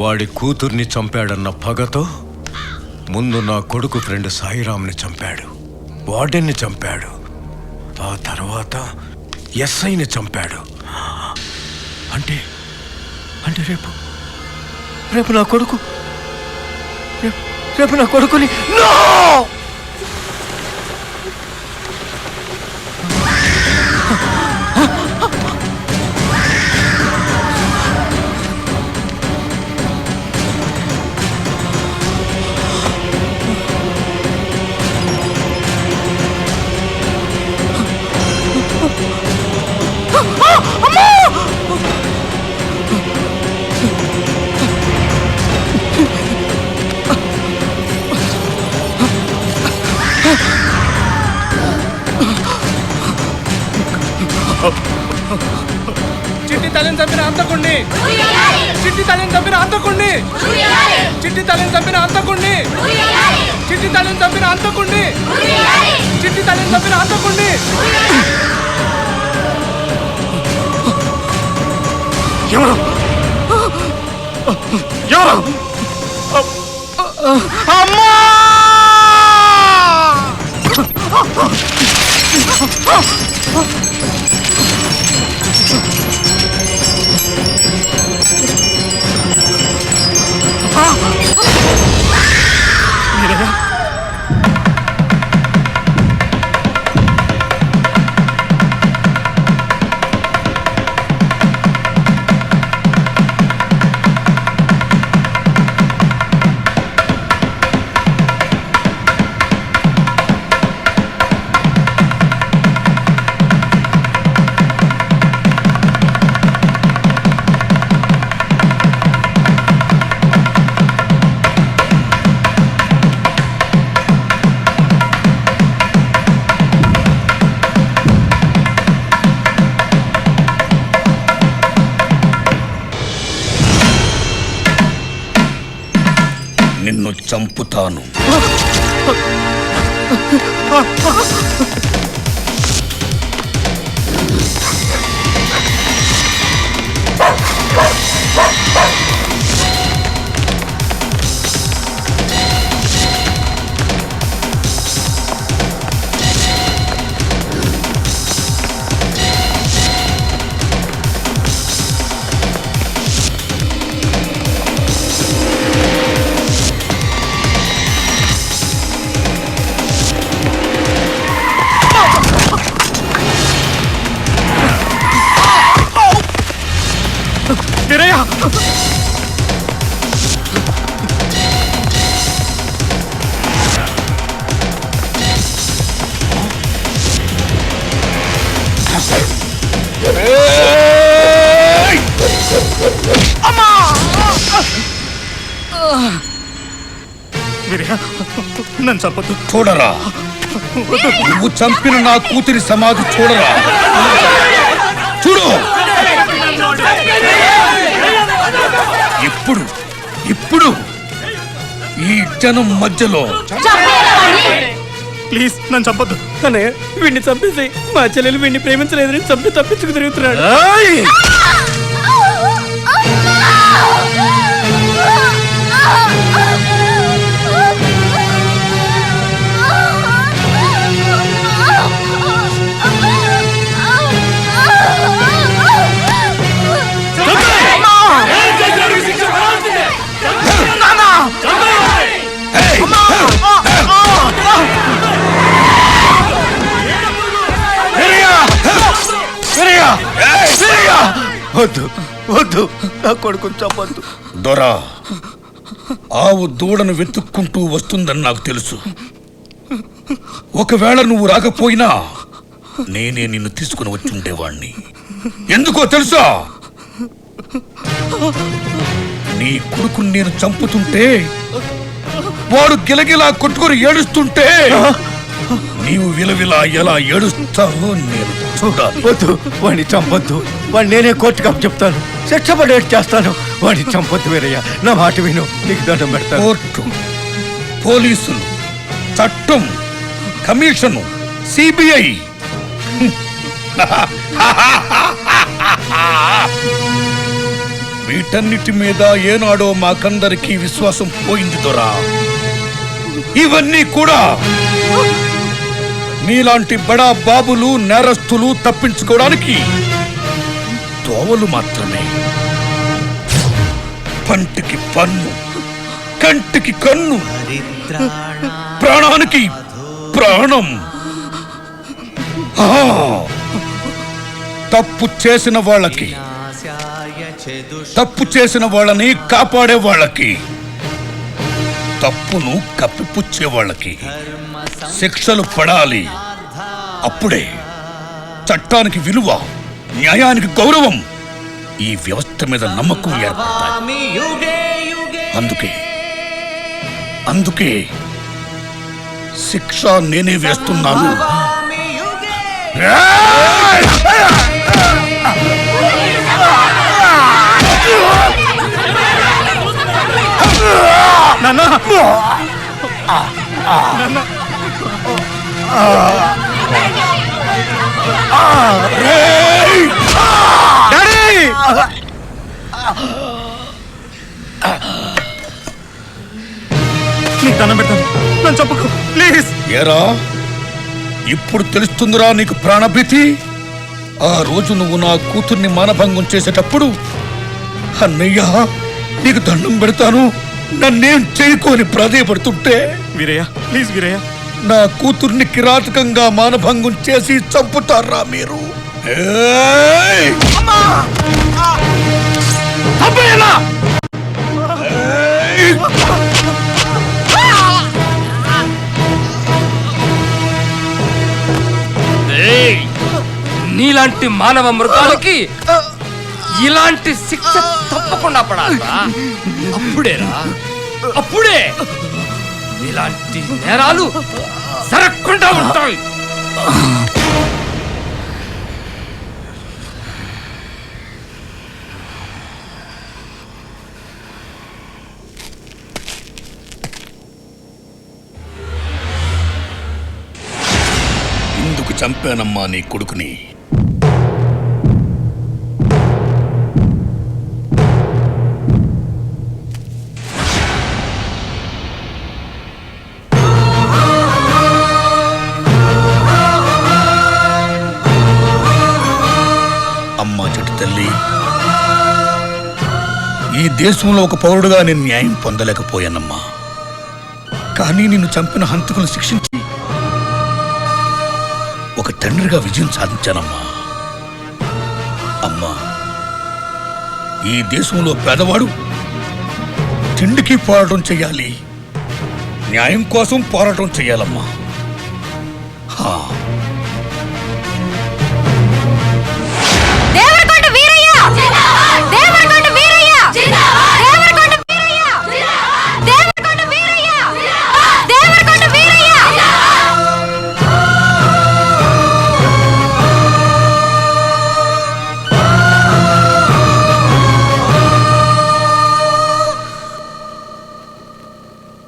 వాడి కూతుర్ని చంపాడన్న పగతో ముందు నా కొడుకు ఫ్రెండ్ సాయిరామ్ని చంపాడు, వార్డెన్ని చంపాడు, ఆ తర్వాత ఎస్ఐని చంపాడు. అంటే అంటే రేపు రేపు నా కొడుకు రేపు నా కొడుకుని చిట్టి తల్లిని చంపిన అంతకుండి, చిట్టి తల్లిని చంపిన అంతకుండి, చిట్టి తల్లిని చంపిన అంతకుండి, చిట్టి తల్లిని చంపిన అంతకుండి, చిట్టి తల్లిని చంపిన అంతకుండి. ఎవరు ఎవరు? అమ్మా! నిన్ను చంపుతాను. నన్ను చంపొద్దు. చూడరా, నువ్వు చంపిన నా కూతురి సమాధి చూడరా. చూడు, ఇప్పుడు ఇప్పుడు ఈ జనం మధ్యలో ప్లీజ్ నన్ను చంపొద్దు. అనే వీడిని చంపేసి మా చెల్లెలు వీడిని ప్రేమించలేదని చంపి తప్పించుకు తిరుగుతున్నాడు. వద్దు వద్దు, నా కొడుకుని చంపొద్దు. దొరా, ఆవు దూడను వెతుక్కుంటూ వస్తుందని నాకు తెలుసు. ఒకవేళ నువ్వు రాకపోయినా నేనే నిన్ను తీసుకుని వచ్చి ఉండేవాణ్ణి. ఎందుకో తెలుసా? నీ కొడుకుని నేను చంపుతుంటే వాడు గిలగిలా కొట్టుకొని ఏడుస్తుంటే నీవు విలవిలా ఎలా ఏడుస్తావో నేను చూడాలి. వద్దు, వాడిని చంపొద్దు. వాడిని నేనే కోర్టుకు చెప్తాను, శిక్ష పడేట్టు చేస్తాను. వాడిని చంపొద్దు వీరయ్య, నా మాట విను, నీకు దండం పెడతాను. కోర్టు, పోలీసులు, చట్టం, కమిషను, సిబిఐ వీటన్నిటి మీద ఏనాడో మాకందరికీ విశ్వాసం పోయింది దొరా. ఇవన్నీ కూడా మీలాంటి బడా బాబులు నేరస్తులు తప్పించుకోవడానికి దోవలు మాత్రమే. పంటికి పన్ను, కంటికి కన్ను, ప్రాణానికి ప్రాణం. తప్పు చేసిన వాళ్ళకి, తప్పు చేసిన వాళ్ళని కాపాడే వాళ్ళకి, తప్పును కప్పిపుచ్చే వాళ్ళకి శిక్షలు పడాలి. అప్పుడే చట్టానికి విలువ, న్యాయానికి గౌరవం, ఈ వ్యవస్థ మీద నమ్మకం ఏర్పడతాయి. అందుకే శిక్ష నేనే వేస్తున్నాను. నీకు దండం పెడతాను, నన్ను చంపకు ప్లీజ్. ఏరా, ఇప్పుడు తెలుస్తుందిరా నీకు ప్రాణభీతి. ఆ రోజు నువ్వు నా కూతుర్ని మానభంగం చేసేటప్పుడు అన్నయ్య నీకు దండం పెడతాను, నన్నేం చేయకోని ప్రాధేయపడుతుంటే, వీరయ్య ప్లీజ్ వీరయ్య, నా కూతుర్ని కిరాతకంగా మానభంగం చేసి చంపుతారా మీరు? నీలాంటి మానవ మృగాలకి ఇలాంటి శిక్ష తప్పకుండా పడాలా? అప్పుడే ఇలాంటి నేరాలు జరగకుండా ఉంటాయి. ఎందుకు చంపానమ్మా నీ కొడుకుని? అమ్మా చెట్టు తల్లి, ఈ దేశంలో ఒక పౌరుడుగా నేను న్యాయం పొందలేకపోయానమ్మా. కానీ నిన్ను చంపిన హంతకులను శిక్షించి ఒక తండ్రిగా విజయం సాధించానమ్మా. అమ్మా, ఈ దేశంలో పేదవాడు తిండికి పోరాటం చెయ్యాలి, న్యాయం కోసం పోరాటం చెయ్యాలమ్మా.